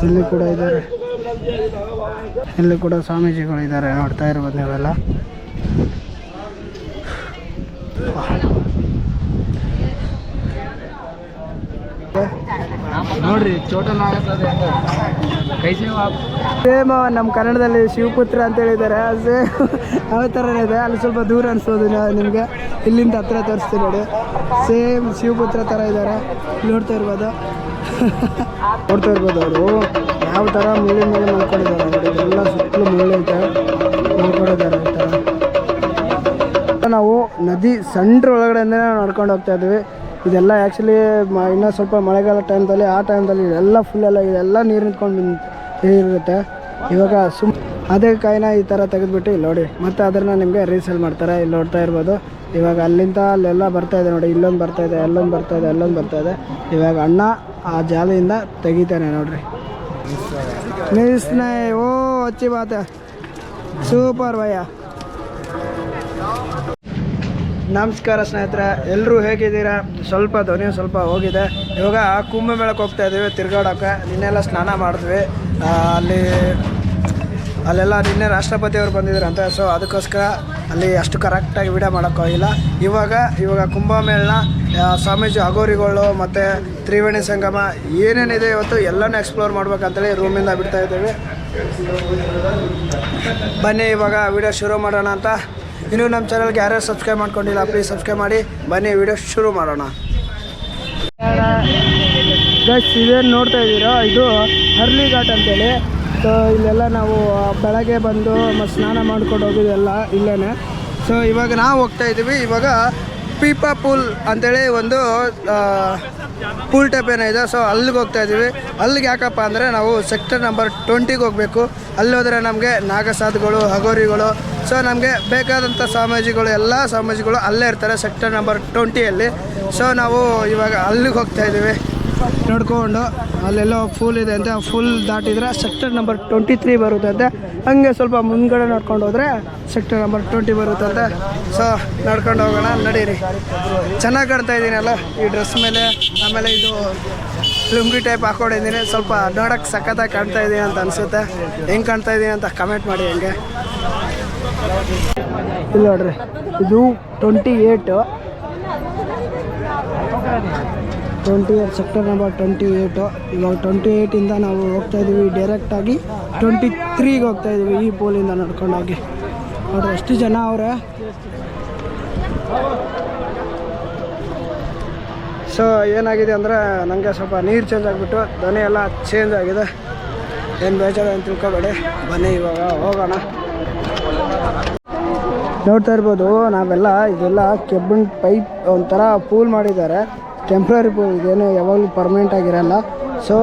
ಇಲ್ಲಿ ಕೂಡ ಇದ್ದಾರೆ, ಇಲ್ಲಿ ಕೂಡ ಸ್ವಾಮೀಜಿಗಳಿದ್ದಾರೆ ನೋಡ್ತಾ ಇರ್ಬೋದು ನೀವೆಲ್ಲ. ನೋಡ್ರಿ ಚೋಟನ ಸೇಮ್ ನಮ್ಮ ಕನ್ನಡದಲ್ಲಿ ಶಿವಪುತ್ರ ಅಂತ ಹೇಳಿದ್ದಾರೆ, ಸೇಮ್ ಯಾವ ಥರನೇ ಇದೆ. ಅಲ್ಲಿ ಸ್ವಲ್ಪ ದೂರ ಅನಿಸ್ಬೋದು ನಿಮಗೆ, ಇಲ್ಲಿಂದ ಹತ್ರ ತೋರಿಸ್ತೀನಿ ನೋಡಿ. ಸೇಮ್ ಶಿವಪುತ್ರ ಥರ ಇದ್ದಾರೆ, ನೋಡ್ತಾ ಇರ್ಬೋದು. ನೋಡ್ತಾ ಇರ್ಬೋದು ಅವರು ಯಾವ ಥರ ಮುಳ್ಳಿ ಮೇಲೆ ಮಲ್ಕೊಂಡಿದ್ದಾರೆ ನೋಡಿ. ಎಲ್ಲ ಸುತ್ತಲೂ ಮುಳ್ಳು ಐತೆ, ಮಲ್ಕೊಂಡಿದ್ದಾರೆ ಈ ಥರ. ನಾವು ನದಿ ಸಂಡ್ರ ಒಳಗಡೆಯಿಂದನೇ ನಡ್ಕೊಂಡು ಹೋಗ್ತಾ ಇದ್ವಿ. ಇದೆಲ್ಲ ಆ್ಯಕ್ಚುಲಿ ಇನ್ನೂ ಸ್ವಲ್ಪ ಮಳೆಗಾಲ ಟೈಮ್ದಲ್ಲಿ, ಆ ಟೈಮ್ದಲ್ಲಿ ಇದೆಲ್ಲ ಫುಲ್ಲೆಲ್ಲ ಇದೆಲ್ಲ ನೀರು ನಿಂತ್ಕೊಂಡು ಇರುತ್ತೆ. ಇವಾಗ ಅದೇ ಕಾಯಿನ ಈ ಥರ ತೆಗೆದುಬಿಟ್ಟು ಇಲ್ಲಿ ನೋಡಿ, ಮತ್ತು ಅದನ್ನು ನಿಮಗೆ ರೀಸೇಲ್ ಮಾಡ್ತಾರೆ. ಇಲ್ಲಿ ನೋಡ್ತಾ ಇರ್ಬೋದು. ಇವಾಗ ಅಲ್ಲಿಂದ ಅಲ್ಲೆಲ್ಲ ಬರ್ತಾಯಿದೆ ನೋಡಿ, ಇಲ್ಲೊಂದು ಬರ್ತಾಯಿದೆ, ಅಲ್ಲೊಂದು ಬರ್ತಾಯಿದೆ, ಅಲ್ಲೊಂದು ಬರ್ತಾಯಿದೆ. ಇವಾಗ ಅಣ್ಣ ಆ ಜಾಲಿಯಿಂದ ತೆಗಿತಾನೆ ನೋಡ್ರಿ. ನಿಸ್ನೇ ಓ ಅಚ್ಚಿ ಬಾತ, ಸೂಪರ್ ಭಯ್ಯ. ನಮಸ್ಕಾರ ಸ್ನೇಹಿತರೆ, ಎಲ್ಲರೂ ಹೇಗಿದ್ದೀರಾ? ಸ್ವಲ್ಪ ಧ್ವನಿ ಸ್ವಲ್ಪ ಹೋಗಿದೆ. ಇವಾಗ ಕುಂಭಮೇಳಕ್ಕೆ ಹೋಗ್ತಾ ಇದ್ದೀವಿ ತಿರ್ಗಾಡೋಕ್ಕೆ. ನಿನ್ನೆಲ್ಲ ಸ್ನಾನ ಮಾಡಿದ್ವಿ ಅಲ್ಲೆಲ್ಲ. ನಿನ್ನೆ ರಾಷ್ಟ್ರಪತಿಯವರು ಬಂದಿದ್ರಂತೆ, ಸೊ ಅದಕ್ಕೋಸ್ಕರ ಅಲ್ಲಿ ಅಷ್ಟು ಕರೆಕ್ಟಾಗಿ ವಿಡಿಯೋ ಮಾಡೋಕ್ಕಾಗಿಲ್ಲ. ಇವಾಗ ಕುಂಭಮೇಳನ ಸ್ವಾಮೀಜಿ ಅಗೋರಿಗಳು ಮತ್ತು ತ್ರಿವೇಣಿ ಸಂಗಮ ಏನೇನಿದೆ ಇವತ್ತು ಎಲ್ಲನೂ ಎಕ್ಸ್ಪ್ಲೋರ್ ಮಾಡ್ಬೇಕಂತೇಳಿ ರೂಮಿಂದ ಬಿಡ್ತಾ ಇದ್ದೀವಿ. ಬನ್ನಿ ಇವಾಗ ವಿಡಿಯೋ ಶುರು ಮಾಡೋಣ ಅಂತ. ಇನ್ನೂ ನಮ್ಮ ಚಾನಲ್ಗೆ ಯಾರ್ಯಾರು ಸಬ್ಸ್ಕ್ರೈಬ್ ಮಾಡ್ಕೊಂಡಿಲ್ಲ ಪ್ಲೀಸ್ ಸಬ್ಸ್ಕ್ರೈಬ್ ಮಾಡಿ. ಬನ್ನಿ ವಿಡಿಯೋ ಶುರು ಮಾಡೋಣ. ಗೈಸ್ ಇದೇನು ನೋಡ್ತಾ ಇದ್ದೀರಾ, ಇದು ಹರ್ಲಿ ಘಾಟ್ ಅಂತೇಳಿ. ಸೊ ಇಲ್ಲೆಲ್ಲ ನಾವು ಬೆಳಗ್ಗೆ ಬಂದು ಮತ್ತು ಸ್ನಾನ ಮಾಡ್ಕೊಂಡು ಹೋಗಿದ್ದೆಲ್ಲ ಇಲ್ಲೇ. ಸೊ ಇವಾಗ ನಾವು ಹೋಗ್ತಾ ಇದ್ದೀವಿ. ಇವಾಗ ಪೀಪಾ ಪೂಲ್ ಅಂಥೇಳಿ ಒಂದು ಪೂಲ್ ಟೈಪ್ ಏನಿದೆ, ಸೊ ಅಲ್ಲಿಗೆ ಹೋಗ್ತಾ ಇದ್ದೀವಿ. ಅಲ್ಲಿಗೆ ಯಾಕಪ್ಪ ಅಂದರೆ ನಾವು ಸೆಕ್ಟರ್ ನಂಬರ್ 20ಗೆ ಹೋಗಬೇಕು. ಅಲ್ಲಿ ಹೋದರೆ ನಮಗೆ ನಾಗಸಾಧುಗಳು, ಅಗೋರಿಗಳು, ಸೊ ನಮಗೆ ಬೇಕಾದಂಥ ಸ್ವಾಮೀಜಿಗಳು ಎಲ್ಲ ಸ್ವಾಮೀಜಿಗಳು ಅಲ್ಲೇ ಇರ್ತಾರೆ ಸೆಕ್ಟರ್ ನಂಬರ್ 20ಯಲ್ಲಿ. ಸೊ ನಾವು ಇವಾಗ ಅಲ್ಲಿಗೆ ಹೋಗ್ತಾ ಇದ್ದೀವಿ ನೋಡ್ಕೊಂಡು. ಅಲ್ಲೆಲ್ಲೋ ಫುಲ್ ಇದೆ ಅಂತೆ, ಫುಲ್ ದಾಟಿದರೆ ಸೆಕ್ಟರ್ ನಂಬರ್ 23 ಬರುತ್ತೆ ಅಂತೆ. ಹಂಗೆ ಸ್ವಲ್ಪ ಮುಂದ್ಗಡೆ ನೋಡ್ಕೊಂಡು ಹೋದರೆ ಸೆಕ್ಟರ್ ನಂಬರ್ 20 ಬರುತ್ತಂತೆ. ಸೊ ನಡ್ಕೊಂಡು ಹೋಗೋಣ ನಡೀರಿ. ಚೆನ್ನಾಗಿ ಕಾಣ್ತಾ ಇದ್ದೀನಲ್ಲ ಈ ಡ್ರೆಸ್ ಮೇಲೆ. ಆಮೇಲೆ ಇದು ಲುಂಗಿ ಟೈಪ್ ಹಾಕ್ಕೊಂಡಿದ್ದೀನಿ, ಸ್ವಲ್ಪ ನೋಡೋಕ್ಕೆ ಸಖತ್ತಾಗಿ ಕಾಣ್ತಾ ಇದ್ದೀನಿ ಅಂತ ಅನಿಸುತ್ತೆ. ಹೆಂಗೆ ಕಾಣ್ತಾ ಇದ್ದೀನಿ ಅಂತ ಕಮೆಂಟ್ ಮಾಡಿ. ಹೆಂಗೆ ಇಲ್ಲ ನೋಡ್ರಿ, ಇದು 28 ಸೆಕ್ಟರ್ ನಂಬರ್ 28. ಇವಾಗ 28ಇಂದ ನಾವು ಹೋಗ್ತಾ ಇದ್ದೀವಿ ಡೈರೆಕ್ಟಾಗಿ 23ಗೆ ಹೋಗ್ತಾ ಇದ್ದೀವಿ ಈ ಪೋಲಿಂದ ನಡ್ಕೊಂಡೋಗಿ. ನೋಡ್ರಿ ಎಷ್ಟು ಜನ ಅವರೇ. ಸೊ ಏನಾಗಿದೆ ಅಂದರೆ ನನಗೆ ಸ್ವಲ್ಪ ನೀರು ಚೇಂಜ್ ಆಗಿಬಿಟ್ಟು ಧ್ವನಿ ಎಲ್ಲ ಚೇಂಜ್ ಆಗಿದೆ. ಏನು ಬೇಜಾರು ಅಂತ ತಿಳ್ಕೊಬೇಡಿ. ಬನ್ನಿ ಇವಾಗ ಹೋಗೋಣ. ನೋಡ್ತಾ ಇರ್ಬೋದು ನಾವೆಲ್ಲ ಇದೆಲ್ಲ ಕೆಬ್ಬಿನ ಪೈಪ್ ಒಂಥರ ಪೂಲ್ ಮಾಡಿದ್ದಾರೆ, ಟೆಂಪ್ರರಿ ಪೂಲ್, ಇದೇನು ಯಾವಾಗಲೂ ಪರ್ಮನೆಂಟ್ ಆಗಿರಲ್ಲ. ಸೊ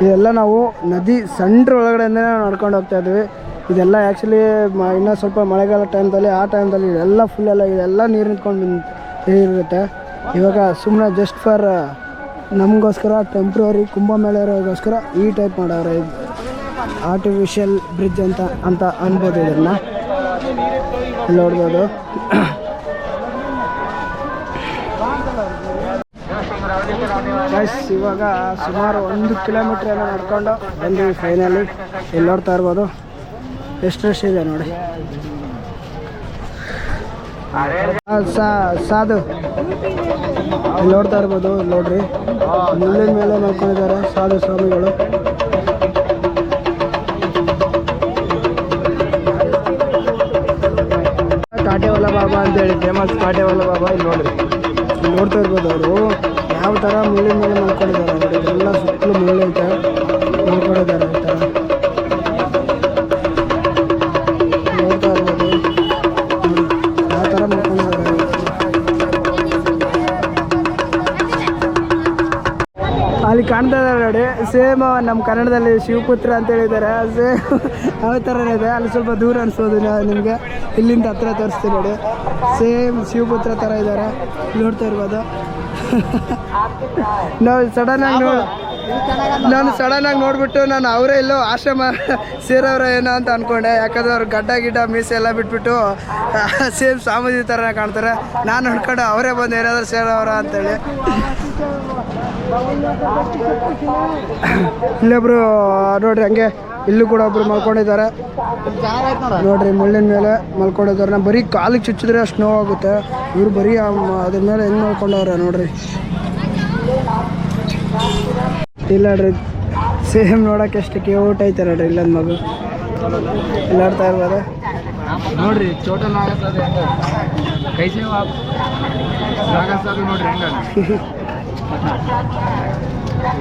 ಇದೆಲ್ಲ ನಾವು ನದಿ ಸಂಡ್ರ ಒಳಗಡೆಯಿಂದನೇ ನಡ್ಕೊಂಡು ಹೋಗ್ತಾ ಇದ್ವಿ. ಇದೆಲ್ಲ ಆ್ಯಕ್ಚುಲಿ ಇನ್ನೂ ಸ್ವಲ್ಪ ಮಳೆಗಾಲ ಟೈಮ್ದಲ್ಲಿ, ಆ ಟೈಮ್ದಲ್ಲಿ ಇದೆಲ್ಲ ಫುಲ್ಲೆಲ್ಲ ಇದೆಲ್ಲ ನೀರು ನಿಂತ್ಕೊಂಡು ಇರುತ್ತೆ. ಇವಾಗ ಸುಮ್ಮನೆ ಜಸ್ಟ್ ಫಾರ್ ನಮಗೋಸ್ಕರ ಟೆಂಪ್ರರಿ ಕುಂಭಮೇಳಗೋಸ್ಕರ ಈ ಟೈಪ್ ಮಾಡವ್ರೆ. ಆರ್ಟಿಫಿಷಿಯಲ್ ಬ್ರಿಡ್ಜ್ ಅಂತ ಅನ್ಬೋದು. ಇದನ್ನು ನೋಡ್ಬೋದು. ಇವಾಗ ಸುಮಾರು 1 ಕಿಲೋಮೀಟ್ರ್ ಏನೋ ನಡ್ಕೊಂಡು ಬಂದ್ವಿ ಫೈನಲಿ. ಇಲ್ಲಿ ನೋಡ್ತಾ ಇರ್ಬೋದು ಎಷ್ಟು ರಶ್ ಇದೆ ನೋಡಿ. ಸಾಧು ಇಲ್ಲಿ ನೋಡ್ತಾ ಇರ್ಬೋದು. ನೋಡ್ರಿ ಮುಳ್ಳಿನ ಮೇಲೆ ಮಲ್ಕೊಂಡಿದ್ದಾರೆ ಸಾಧು ಸ್ವಾಮಿಗಳು. ಕಾಟೇವಾಲ ಬಾಬಾ ಅಂತೇಳಿ ಫೇಮಸ್ ಕಾಟೇವಾಲ ಬಾಬಾ. ಇಲ್ಲಿ ನೋಡ್ರಿ, ಇಲ್ಲಿ ನೋಡ್ತಾ ಇರ್ಬೋದು ಅವರು ಯಾವ ಥರ ಮುಳ್ಳಿನ ಮೇಲೆ ಮಲ್ಕೊಂಡಿದ್ದಾರೆ ನೋಡಿ. ಎಲ್ಲ ಸುತ್ತಲೂ ಮುಳ್ಳು ಐತೆ, ಮಲ್ಕೊಂಡಿದ್ದಾರೆ ಈ ಥರ. ನೋಡ್ತಾ ಇರ್ಬೋದು ಯಾವ ಥರ ಮಲ್ಕೊಂಡಿದ್ದಾರೆ. ಅಲ್ಲಿ ಕಾಣ್ತಾ ಇದ್ದಾರೆ ನೋಡಿ, ಸೇಮ್ ನಮ್ಮ ಕನ್ನಡದಲ್ಲಿ ಶಿವಪುತ್ರ ಅಂತ ಹೇಳಿದ್ದಾರೆ, ಸೇಮ್ ಯಾವ ಥರನೇ ಇದೆ. ಅಲ್ಲಿ ಸ್ವಲ್ಪ ದೂರ ಅನಿಸ್ಬೋದು ನಿಮಗೆ, ಇಲ್ಲಿಂದ ಹತ್ರ ತೋರಿಸ್ತೀನಿ ನೋಡಿ. ಸೇಮ್ ಶಿವಪುತ್ರ ಥರ ಇದ್ದಾರೆ, ನೋಡ್ತಾ ಇರ್ಬೋದು. ನಾನು ಸಡನ್ನಾಗಿ ನೋಡಿಬಿಟ್ಟು ನಾನು ಅವರೇ ಎಲ್ಲೋ ಆಶ್ರಮ ಸೇರೋರ ಏನೋ ಅಂತ ಅಂದ್ಕೊಂಡೆ. ಯಾಕಂದರೆ ಅವ್ರು ಗಡ್ಡ ಗಿಡ್ಡ ಮೀಸೆ ಎಲ್ಲ ಬಿಟ್ಬಿಟ್ಟು ಸೇಮ್ ಸ್ವಾಮೀಜಿ ಥರನೇ ಕಾಣ್ತಾರೆ. ನಾನು ಅಂದ್ಕೊಂಡು ಅವರೇ ಬಂದು ಏನಾದರೂ ಸೇರೋರ ಅಂತೇಳಿ. ಇಲ್ಲೊಬ್ರು ನೋಡ್ರಿ ಹಂಗೆ ಇಲ್ಲೂ ಕೂಡ ಒಬ್ರು ಮಲ್ಕೊಂಡಿದ್ದಾರೆ ನೋಡ್ರಿ, ಮುಳ್ಳಿನ ಮೇಲೆ ಮಲ್ಕೊಂಡಿದ್ದಾರೆ. ನಾ ಬರೀ ಕಾಲಿಗೆ ಚುಚ್ಚಿದ್ರೆ ಅಷ್ಟು ನೋವಾಗುತ್ತೆ. ಇವ್ರು ಬರೀ ಅದ್ರ ಮೇಲೆ ಹೆಂಗೆ ಮಲ್ಕೊಂಡವ್ರೆ ನೋಡ್ರಿ. ಇಲ್ಲ ನೋಡ್ರಿ, ಸೇಮ್ ನೋಡೋಕೆ ಎಷ್ಟು ಕ್ಯೂಟ್ ಐತೆ ನೋಡ್ರಿ ಇಲ್ಲೊಂದು ಮಗು ಇಲ್ಲಾಡ್ತಾ ಇರ್ಬೋದು ನೋಡ್ರಿ. ಚೋಟ ನಾಗಸಾದು ಹೆಂಗ ಕೈಸೇ ನಾಗಸಾದು ನೋಡ್ರಿ ಹೆಂಗ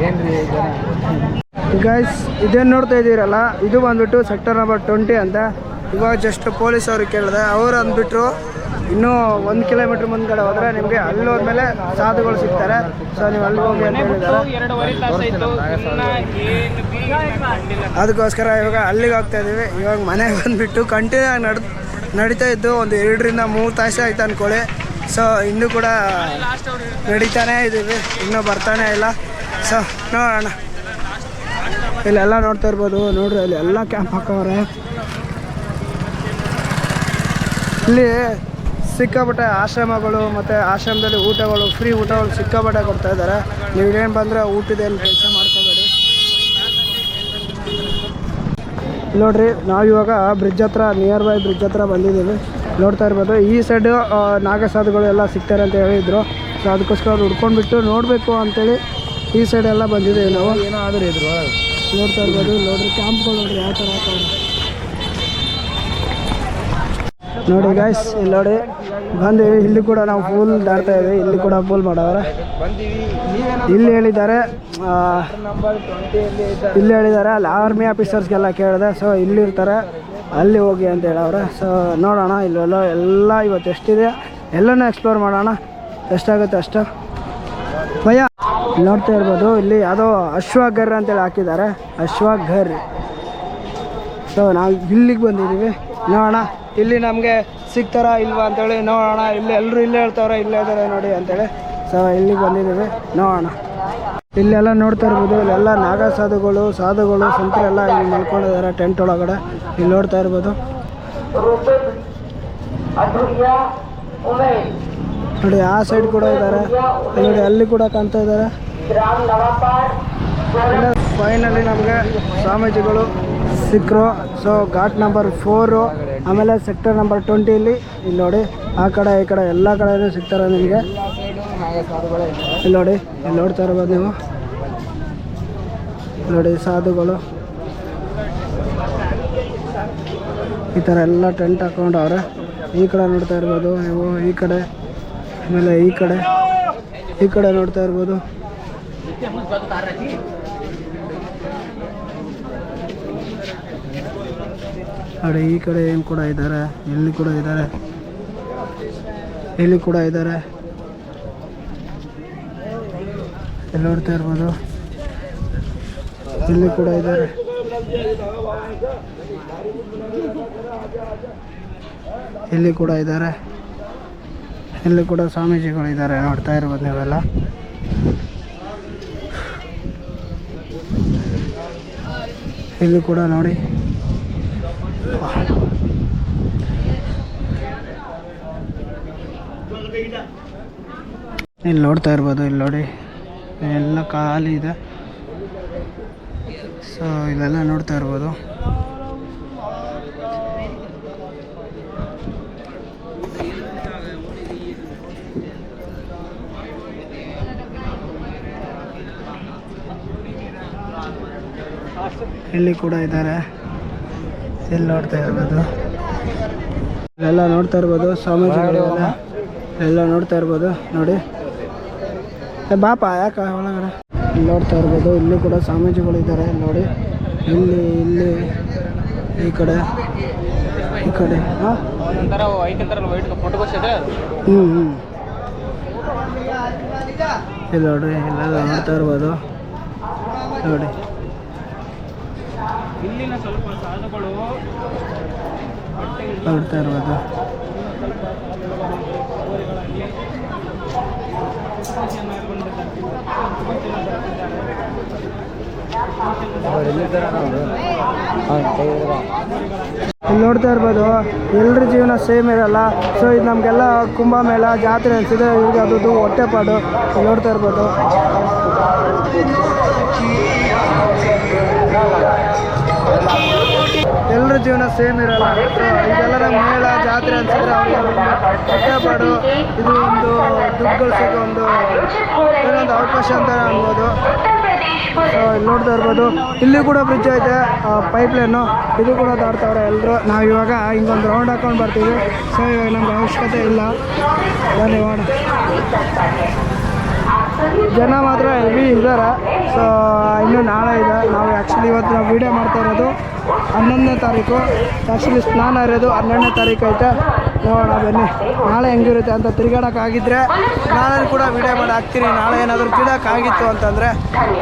ಏನ್ರಿ ಗೈಸ್. ಇದೇನು ನೋಡ್ತಾ ಇದ್ದೀರಲ್ಲ, ಇದು ಬಂದ್ಬಿಟ್ಟು ಸೆಕ್ಟರ್ ನಂಬರ್ 20 ಅಂತ. ಇವಾಗ ಜಸ್ಟ್ ಪೊಲೀಸ್ ಅವ್ರಿಗೆ ಕೇಳಿದೆ, ಅವ್ರು ಅಂದ್ಬಿಟ್ರು ಇನ್ನೂ 1 ಕಿಲೋಮೀಟ್ರ್ ಮುಂದ್ಗಡೆ ಹೋದರೆ ನಿಮಗೆ ಅಲ್ಲಿ ಹೋದ್ಮೇಲೆ ಸಾಧುಗಳು ಸಿಗ್ತಾರೆ, ಸೊ ನೀವು ಅಲ್ಲಿ ಹೋಗಿ ಅಂತ ಹೇಳಿದ್ದಾರೆ. ಅದಕ್ಕೋಸ್ಕರ ಇವಾಗ ಅಲ್ಲಿಗೆ ಹೋಗ್ತಾ ಇದ್ದೀವಿ. ಇವಾಗ ಮನೆಗೆ ಬಂದುಬಿಟ್ಟು ಕಂಟಿನ್ಯೂ ಆಗಿ ನಡೀತಾ ಇದ್ದು ಒಂದು 2 ರಿಂದ 3 ತಾಸು ಆಯ್ತು ಅಂದ್ಕೊಳ್ಳಿ. ಸೊ ಇನ್ನೂ ಕೂಡ ನಡೀತಾನೇ ಇದ್ದೀವಿ, ಇನ್ನೂ ಬರ್ತಾನೆ ಇಲ್ಲ. ಸೊ ನೋಡೋಣ. ಇಲ್ಲೆಲ್ಲ ನೋಡ್ತಾ ಇರ್ಬೋದು ನೋಡ್ರಿ, ಅಲ್ಲಿ ಎಲ್ಲ ಕ್ಯಾಂಪ್ ಹಾಕವ್ರೆ. ಇಲ್ಲಿ ಸಿಕ್ಕಾಪಟ್ಟೆ ಆಶ್ರಮಗಳು ಮತ್ತು ಆಶ್ರಮದಲ್ಲಿ ಊಟಗಳು, ಫ್ರೀ ಊಟಗಳು ಸಿಕ್ಕಾಪಟ್ಟೆ ಕೊಡ್ತಾ ಇದ್ದಾರೆ. ನೀವೇನು ಬಂದರೆ ಊಟದೇನು ಕೆಲಸ ಮಾಡ್ಕೋಬೇಡಿ. ನೋಡ್ರಿ, ನಾವಿವಾಗ ಬ್ರಿಡ್ಜ್ ಹತ್ರ, ನಿಯರ್ ಬೈ ಬ್ರಿಡ್ಜ್ ಹತ್ರ ಬಂದಿದ್ದೀವಿ. ನೋಡ್ತಾ ಇರ್ಬೋದು ಈ ಸೈಡು ನಾಗಸಾಧುಗಳು ಎಲ್ಲ ಸಿಗ್ತಾರೆ ಅಂತ ಹೇಳಿದರು. ಸೊ ಅದಕ್ಕೋಸ್ಕರ ಅವ್ರು ಹುಡ್ಕೊಂಡ್ಬಿಟ್ಟು ನೋಡಬೇಕು ಅಂತೇಳಿ ಈ ಸೈಡೆಲ್ಲ ಬಂದಿದ್ದೀವಿ ನಾವು. ಏನೋ ಆದ್ರೆ ಇದ್ರು ನೋಡ್ತಾ ಇರ್ಬೋದು. ನೋಡ್ರಿ ಕ್ಯಾಂಪ್ಗಳು ನೋಡ್ರಿ ಯಾವ ಥರ ಹಾಕೋರು ನೋಡಿ ಗಾಯ್ಸ್. ಇಲ್ಲಿ ನೋಡಿ ಬಂದಿವಿ. ಇಲ್ಲಿ ಕೂಡ ನಾವು ಫುಲ್ ದಾಡ್ತಾ ಇದ್ದೀವಿ. ಇಲ್ಲಿ ಕೂಡ ಫುಲ್ ಮಾಡವ್ರೆ. ಇಲ್ಲಿ ಹೇಳಿದ್ದಾರೆ ಅಲ್ಲಿ ಆರ್ಮಿ ಆಫೀಸರ್ಸ್ಗೆಲ್ಲ ಕೇಳಿದೆ. ಸೊ ಇಲ್ಲಿರ್ತಾರೆ, ಅಲ್ಲಿ ಹೋಗಿ ಅಂತ ಹೇಳವ್ರೆ. ಸೊ ನೋಡೋಣ ಇಲ್ಲೆಲ್ಲ ಎಲ್ಲ ಇವತ್ತು ಎಷ್ಟಿದೆ ಎಲ್ಲನೂ ಎಕ್ಸ್ಪ್ಲೋರ್ ಮಾಡೋಣ, ಎಷ್ಟಾಗುತ್ತೆ ಅಷ್ಟು. ಭಯ್ಯ ನೋಡ್ತಾ ಇರ್ಬೋದು, ಇಲ್ಲಿ ಯಾವುದೋ ಅಶ್ವಘರ್ ಅಂತೇಳಿ ಹಾಕಿದ್ದಾರೆ, ಅಶ್ವಘರ್. ಸೊ ನಾವು ಇಲ್ಲಿಗೆ ಬಂದಿದ್ದೀವಿ. ನೋಡೋಣ ಇಲ್ಲಿ ನಮಗೆ ಸಿಗ್ತಾರ ಇಲ್ವಾ ಅಂತೇಳಿ ನೋಡೋಣ. ಇಲ್ಲಿ ಎಲ್ಲರೂ ಇಲ್ಲೇ ಹೇಳ್ತಾವ್ರೆ, ಇಲ್ಲೇ ಇದ್ದಾರೆ ನೋಡಿ ಅಂತೇಳಿ. ಸೊ ಇಲ್ಲಿಗೆ ಬಂದಿದ್ದೀವಿ, ನೋಡೋಣ. ಇಲ್ಲೆಲ್ಲ ನೋಡ್ತಾ ಇರ್ಬೋದು, ಇಲ್ಲೆಲ್ಲ ನಾಗಸಾಧುಗಳು, ಸಾಧುಗಳು, ಸಂತರೆಲ್ಲ ಇಲ್ಲಿ ಮಲ್ಕೊಂಡಿದ್ದಾರೆ ಟೆಂಟ್ ಒಳಗಡೆ. ಇಲ್ಲಿ ನೋಡ್ತಾ ಇರ್ಬೋದು ನೋಡಿ. ಆ ಸೈಡ್ ಕೂಡ ಇದ್ದಾರೆ ನೋಡಿ, ಅಲ್ಲಿ ಕೂಡ ಕಾಣ್ತಾ ಇದ್ದಾರೆ. ಫೈನಲಿ ನಮಗೆ ಸ್ವಾಮೀಜಿಗಳು ಸಿಕ್ಕರು. ಸೊ ಘಾಟ್ ನಂಬರ್ 4, ಆಮೇಲೆ ಸೆಕ್ಟರ್ ನಂಬರ್ 20 ಇಲ್ಲಿ ನೋಡಿ. ಆ ಕಡೆ ಈ ಕಡೆ ಎಲ್ಲ ಕಡೆಯೂ ಸಿಗ್ತಾರೆ ನಿಮಗೆ. ಇಲ್ಲಿ ನೋಡಿ, ಇಲ್ಲಿ ನೋಡ್ತಾ ಇರ್ಬೋದು ನೀವು ನೋಡಿ, ಸಾಧುಗಳು ಈ ಥರ ಎಲ್ಲ ಟೆಂಟ್ ಹಾಕೊಂಡವ್ರೆ. ಈ ಕಡೆ ನೋಡ್ತಾ ಇರ್ಬೋದು ನೀವು, ಈ ಕಡೆ ಆಮೇಲೆ ಈ ಕಡೆ ನೋಡ್ತಾ ಇರ್ಬೋದು. ನೋಡಿ ಈ ಕಡೆ ಏನು ಕೂಡ ಇದ್ದಾರೆ, ಇಲ್ಲಿ ಕೂಡ ಇದ್ದಾರೆ, ಇಲ್ಲಿ ಕೂಡ ಇದ್ದಾರೆ. ಇಲ್ಲಿ ನೋಡ್ತಾ ಇರ್ಬೋದು, ಇಲ್ಲಿ ಕೂಡ ಇದ್ದಾರೆ. ಇಲ್ಲಿ ಕೂಡ ಇದ್ದಾರೆ, ಇಲ್ಲಿ ಕೂಡ ಸ್ವಾಮೀಜಿಗಳು ಇದ್ದಾರೆ. ನೋಡ್ತಾ ಇರ್ಬೋದು ನೀವೆಲ್ಲ. ಇಲ್ಲಿ ಕೂಡ ನೋಡಿ, ಇಲ್ಲಿ ನೋಡ್ತಾ ಇರ್ಬೋದು. ಇಲ್ಲಿ ನೋಡಿ ಎಲ್ಲ ಖಾಲಿ ಇದೆ. ಸೊ ಇಲ್ಲೆಲ್ಲ ನೋಡ್ತಾ ಇರ್ಬೋದು. ಇಲ್ಲಿ ಕೂಡ ಇದ್ದಾರೆ, ಇಲ್ಲಿ ನೋಡ್ತಾ ಇರ್ಬೋದು. ಎಲ್ಲ ನೋಡ್ತಾ ಇರ್ಬೋದು ಸ್ವಾಮೀಜಿಗಳೆಲ್ಲ ಎಲ್ಲ ನೋಡ್ತಾ ಇರ್ಬೋದು ನೋಡಿ. ಬಾಪ ಯಾಕ ಒಳಗಡೆ ಇಲ್ಲಿ ನೋಡ್ತಾ ಇರ್ಬೋದು. ಇಲ್ಲಿ ಕೂಡ ಸ್ವಾಮೀಜಿಗಳು ಇದ್ದಾರೆ ನೋಡಿ. ಇಲ್ಲಿ ಈ ಕಡೆ ಹಾಂ ಇಲ್ಲಿ ನೋಡ್ರಿ, ಇಲ್ಲೆಲ್ಲ ನೋಡ್ತಾ ಇರ್ಬೋದು ನೋಡಿ. ಇಲ್ಲಿನ ಸ್ವಲ್ಪ ಸಾಧುಗಳು ನೋಡ್ತಾ ಇರ್ಬೋದು. ಇಲ್ಲಿ ನೋಡ್ತಾ ಇರ್ಬೋದು, ಎಲ್ಲರ ಜೀವನ ಸೇಮ್ ಇರಲ್ಲ. ಸೊ ಇದು ನಮಗೆಲ್ಲ ಕುಂಭಮೇಳ ಜಾತ್ರೆ ಅನಿಸಿದೆ, ಇವ್ರಿಗೆ ಅದು ಹೊಟ್ಟೆಪಾಡು. ಇಲ್ಲಿ ನೋಡ್ತಾ ಇರ್ಬೋದು. ಎಲ್ಲರ ಜೀವನ ಸೇಮ್ ಇರಲ್ಲ. ಸೊ ಇದೆಲ್ಲ ಮೇಳ ಜಾತ್ರೆ ಅನ್ಸಿದ್ರೆ ಅವ್ರಿಗೆ ಕಷ್ಟಪಡು ಇದು ಒಂದು ದುಡ್ಡು ಗಳಿಸೋಕೆ ಒಂದು ಏನೊಂದು ಅವಕಾಶ ಅಂತ ಅನ್ಬೋದು. ಸೊ ಇಲ್ಲಿ ನೋಡ್ತಾ ಇರ್ಬೋದು, ಇಲ್ಲಿ ಕೂಡ ಬ್ರಿಡ್ಜ್ ಐತೆ, ಪೈಪ್ಲೈನು ಇದು ಕೂಡ ದಾಡ್ತಾವ್ರೆ ಎಲ್ಲರೂ. ನಾವು ಇವಾಗ ಹಿಂಗೊಂದು ರೌಂಡ್ ಹಾಕೊಂಡು ಬರ್ತೀವಿ. ಸೊ ಇವಾಗ ನಮ್ಗೆ ಅವಶ್ಯಕತೆ ಇಲ್ಲ, ಬನ್ನಿ ಮಾಡೋಣ. ಜನ ಮಾತ್ರ ಹೆವಿ ಇದ್ದಾರೆ. ಸೊ ಇನ್ನೂ ನಾಳೆ ಇದೆ. ನಾವು ಆ್ಯಕ್ಚುಲಿ ಇವತ್ತು ನಾವು ವೀಡಿಯೋ ಮಾಡ್ತಾ ಇರೋದು 11ನೇ ತಾರೀಕು. ಆ್ಯಕ್ಚುಲಿ ಸ್ನಾನ ಇರೋದು 12ನೇ ತಾರೀಕು ಐತೆ. ನೋಡೋಣ ಬನ್ನಿ ನಾಳೆ ಹೆಂಗಿರುತ್ತೆ ಅಂತ. ತಿರ್ಗಾಡೋಕ್ಕಾಗಿದ್ದರೆ ನಾಳೆ ಕೂಡ ವೀಡಿಯೋ ಮಾಡಿ ಹಾಕ್ತೀನಿ. ನಾಳೆ ಏನಾದರೂ ತಿರ್ಗಾಡೋಕ್ಕಾಗಿತ್ತು ಅಂತಂದರೆ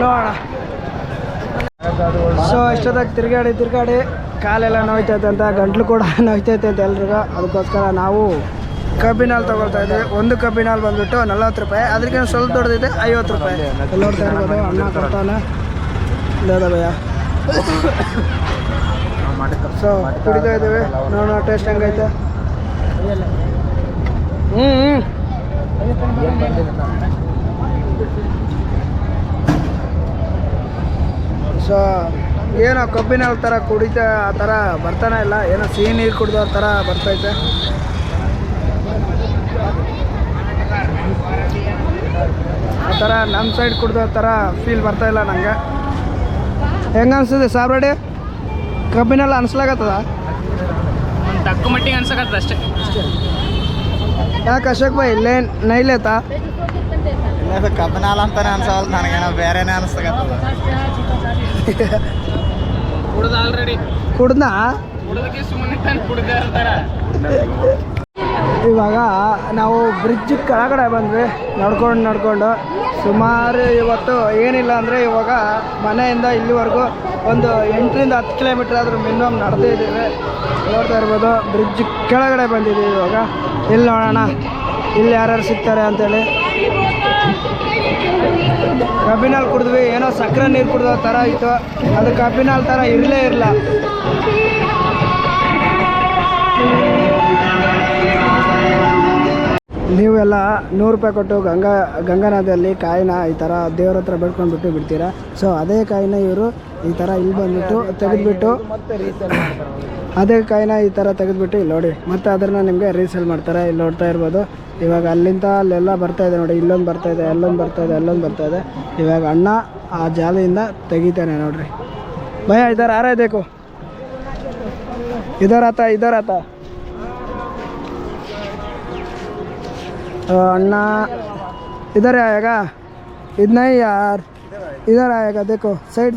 ನೋಡೋಣ. ಸೊ ಇಷ್ಟೊತ್ತಾಗಿ ತಿರ್ಗಾಡಿ ಕಾಲೆಲ್ಲ ನೋಯ್ತೈತೆ ಅಂತ, ಗಂಟ್ಲು ಕೂಡ ನೋಯ್ತೈತೆ ಅಂತ ಎಲ್ರಿಗೂ. ಅದಕ್ಕೋಸ್ಕರ ನಾವು ಕಬ್ಬಿನ ಹಾಲು ತೊಗೊಳ್ತಾ ಇದ್ದೀವಿ. ಒಂದು ಕಬ್ಬಿನ ಹಾಲು ಬಂದುಬಿಟ್ಟು 40 ರೂಪಾಯಿ, ಅದಕ್ಕೆ ಸ್ವಲ್ಪ ದೊಡ್ಡದಿದೆ 50 ರೂಪಾಯಿ. ಎಲ್ಲ ನೋಡ್ತಾ ಇರ್ಬೋದು, ಅನ್ನ ಕೊಡ್ತಾನೆ ಇಲ್ಲ ಭಯ. ಸೊ ಕುಡಿತಾ ಇದ್ದೀವಿ, ನೋಡೋಣ ಟೇಸ್ಟ್ ಹೆಂಗೈತೆ. ಸೊ ಏನೋ ಕಬ್ಬಿನ ಹಾಲು ಥರ ಕುಡಿತಾ ಆ ಥರ ಬರ್ತಾನೆ ಇಲ್ಲ, ಏನೋ ಸಿಹಿ ನೀರು ಕುಡಿದೋ ಥರ ಬರ್ತೈತೆ. ಆ ಥರ ನಮ್ಮ ಸೈಡ್ ಕುಡ್ದೋ ಥರ ಫೀಲ್ ಬರ್ತಾಯಿಲ್ಲ ನನಗೆ. ಹೆಂಗೆ ಅನಿಸ್ತದೆ ಸಾಬ್ರಡಿ? ಕಬ್ಬಿನೆಲ್ಲ ಅನ್ಸ್ಲಾಗತ್ತದ? ತಕ್ಕ ಮಟ್ಟಿಗೆ ಅನ್ಸಕತ್ತದ ಅಷ್ಟೇ. ಯಾಕೆ ಅಶೋಕ್ ಭಾಯ್ ಇಲ್ಲೇ ನೈಲೇತಾ? ಇಲ್ಲ ಕಬ್ಬಿನ ಹಾಲು ಅಂತಾನೆ ಅನ್ಸವಲ್ಲ ನನಗೇನೋ ಬೇರೆನೇ ಅನ್ಸಕತ್ತದ. ಕುಡ್ದ ಆಲ್ರೆಡಿ ಕುಡ್ದಾ? ಕುಡ್ದಕ್ಕೆ ಸುಮ್ಮನೆ ತಾನು ಕುಡ್ದೇ ಇರ್ತಾರ. ಇವಾಗ ನಾವು ಬ್ರಿಡ್ಜ್ ಕೆಳಗಡೆ ಬಂದ್ವಿ ನಡ್ಕೊಂಡು ಸುಮಾರು. ಇವತ್ತು ಏನಿಲ್ಲ ಅಂದರೆ ಇವಾಗ ಮನೆಯಿಂದ ಇಲ್ಲಿವರೆಗೂ ಒಂದು 8ರಿಂದ 10 ಕಿಲೋಮೀಟ್ರ್ ಆದರೂ ಮಿನಿಮಮ್ ನಡೆದೇ ಇದ್ದೀವಿ. ನೋಡ್ತಾ ಇರ್ಬೋದು, ಬ್ರಿಡ್ಜ್ ಕೆಳಗಡೆ ಬಂದಿದ್ದೀವಿ ಇವಾಗ. ಇಲ್ಲಿ ನೋಡೋಣ ಇಲ್ಲಿ ಯಾರ್ಯಾರು ಸಿಗ್ತಾರೆ ಅಂತೇಳಿ. ಕಬ್ಬಿನ ಹಾಲು ಕುಡಿದ್ವಿ, ಏನೋ ಸಕ್ಕರೆ ನೀರು ಕುಡಿದೋ ಥರ ಇತ್ತು. ಅದು ಕಬ್ಬಿನ ಹಾಲು ಥರ ಇರಲೇ ಇರಲ್ಲ. ನೀವೆಲ್ಲ 100 ರೂಪಾಯಿ ಕೊಟ್ಟು ಗಂಗಾ ನದಿಯಲ್ಲಿ ಕಾಯಿನ ಈ ಥರ ದೇವ್ರ ಹತ್ರ ಬೇಡ್ಕೊಂಡ್ಬಿಟ್ಟು ಬಿಡ್ತೀರಾ. ಸೊ ಅದೇ ಕಾಯಿನ ಇವರು ಈ ಥರ ಇಲ್ಲಿ ಬಂದುಬಿಟ್ಟು ತೆಗೆದುಬಿಟ್ಟು ಅದೇ ಕಾಯಿನ ಈ ಥರ ತೆಗೆದುಬಿಟ್ಟು ಇಲ್ಲಿ ನೋಡಿ ಮತ್ತೆ ಅದನ್ನು ನಿಮಗೆ ರೀಸೇಲ್ ಮಾಡ್ತಾರೆ. ಇಲ್ಲಿ ನೋಡ್ತಾ ಇರ್ಬೋದು, ಇವಾಗ ಅಲ್ಲಿಂದ ಅಲ್ಲೆಲ್ಲ ಬರ್ತಾಯಿದೆ ನೋಡಿ. ಇಲ್ಲೊಂದು ಬರ್ತಾಯಿದೆ, ಅಲ್ಲೊಂದು ಬರ್ತಾಯಿದೆ, ಅಲ್ಲೊಂದು ಬರ್ತಾಯಿದೆ. ಇವಾಗ ಅಣ್ಣ ಆ ಜಾಲಿಯಿಂದ ತೆಗಿತಾನೆ ನೋಡ್ರಿ. ಭಯ ಇದ್ದಾರೆ ಯಾರೇ ಬೇಕು इधर आता अन्ना इधर आएगा। इतना ही यार, इधर आएगा देखो साइड।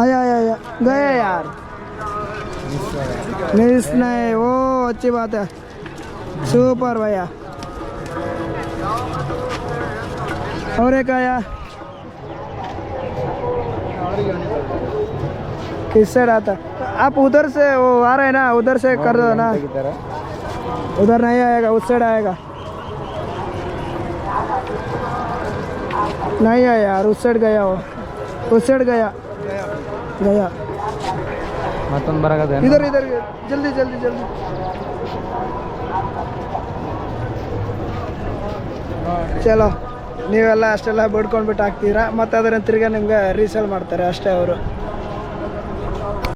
आया गया यार, मिस नहीं। वो अच्छी बात है, सुपर भैया। और एक आया किस साइड आता? आप उधर से वो आ रहे हैं ना, उधर से कर दो ना। उधर नहीं आएगा, उस साइड आएगा। नहीं आया यार, उस साइड गया वो, उस साइड गया। ಮತ್ತೊಂದು ಬರಗದೆ इधर जल्दी ಚಲೋ. ನೀವೆಲ್ಲ ಅಷ್ಟೆಲ್ಲ ಬಿಡ್ಕೊಂಡ್ಬಿಟ್ಟು ಹಾಕ್ತೀರಾ, ಮತ್ತು ಅದನ್ನು ತಿರ್ಗಾ ನಿಮ್ಗೆ ರೀಸೇಲ್ ಮಾಡ್ತಾರೆ ಅಷ್ಟೇ ಅವರು.